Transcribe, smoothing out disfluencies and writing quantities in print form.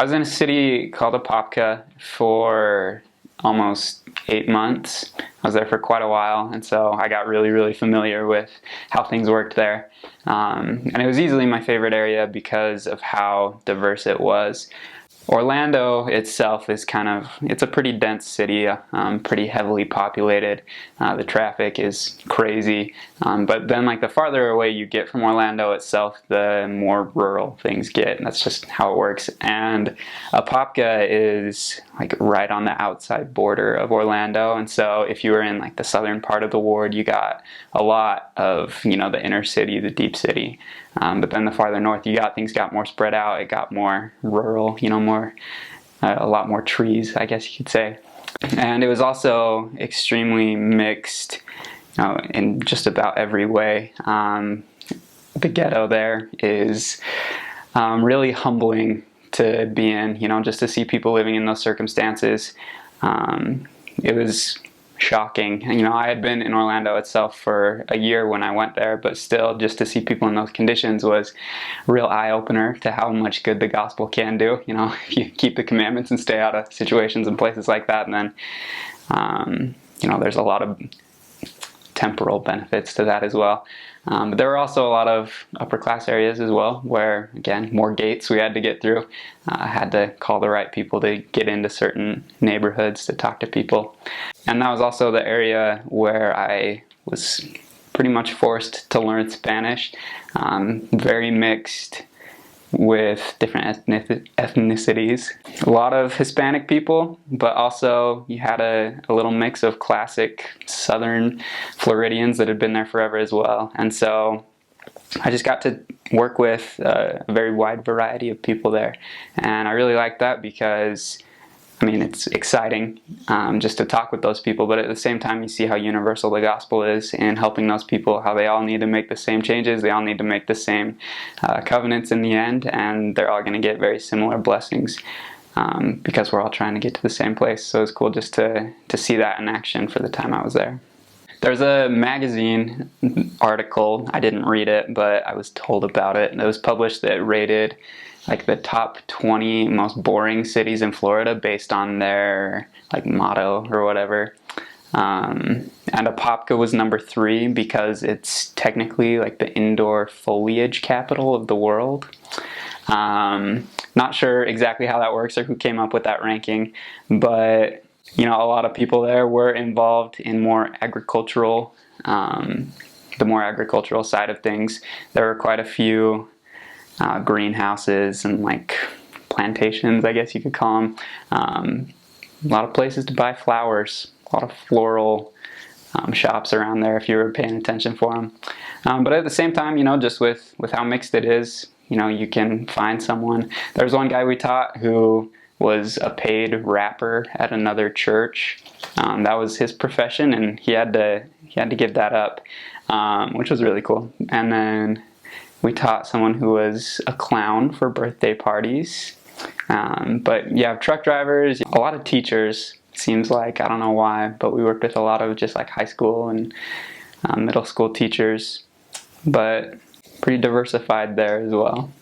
I was in a city called Apopka for almost 8 months. I was there for quite a while, and so I got really familiar with how things worked there. And it was easily my favorite area because of how diverse it was. Orlando itself is it's a pretty dense city, pretty heavily populated. The traffic is crazy, but then like the farther away you get from Orlando itself, the more rural things get. That's just how it works. And Apopka is like right on the outside border of Orlando, and so if you were in like the southern part of the ward, you got a lot of, you know, the inner city, the deep city. But then the farther north you got, things got more spread out. It got more rural, you know, a lot more trees, I guess you could say. And it was also extremely mixed, you know, in just about every way. The ghetto there is really humbling to be in, you know, just to see people living in those circumstances. It was shocking. You know, I had been in Orlando itself for a year when I went there, but still just to see people in those conditions was a real eye-opener to how much good the gospel can do. You know, if you keep the commandments and stay out of situations and places like that, and then you know, there's a lot of temporal benefits to that as well. But there were also a lot of upper class areas as well where, again, more gates we had to get through. I had to call the right people to get into certain neighborhoods to talk to people. And that was also the area where I was pretty much forced to learn Spanish. Very mixed with different ethnicities. A lot of Hispanic people, but also you had a little mix of classic Southern Floridians that had been there forever as well. And so I just got to work with a very wide variety of people there. And I really liked that because, I mean, it's exciting just to talk with those people, but at the same time you see how universal the gospel is in helping those people, how they all need to make the same changes, they all need to make the same covenants in the end, and they're all going to get very similar blessings because we're all trying to get to the same place. So it's cool just to see that in action for the time I was there. There's a magazine article, I didn't read it, but I was told about it. It was published that rated like the top 20 most boring cities in Florida based on their like motto or whatever. And Apopka was number 3 because it's technically like the indoor foliage capital of the world. Not sure exactly how that works or who came up with that ranking, but you know, a lot of people there were involved in more agricultural, the more agricultural side of things. There were quite a few greenhouses and like plantations, I guess you could call them. A lot of places to buy flowers, a lot of floral shops around there if you were paying attention for them. But at the same time, you know, just with how mixed it is, you know, you can find someone. There was one guy we taught who was a paid rapper at another church. That was his profession, and he had to give that up, which was really cool. And then we taught someone who was a clown for birthday parties. But yeah, truck drivers, a lot of teachers, seems like, I don't know why, but we worked with a lot of just like high school and middle school teachers, but pretty diversified there as well.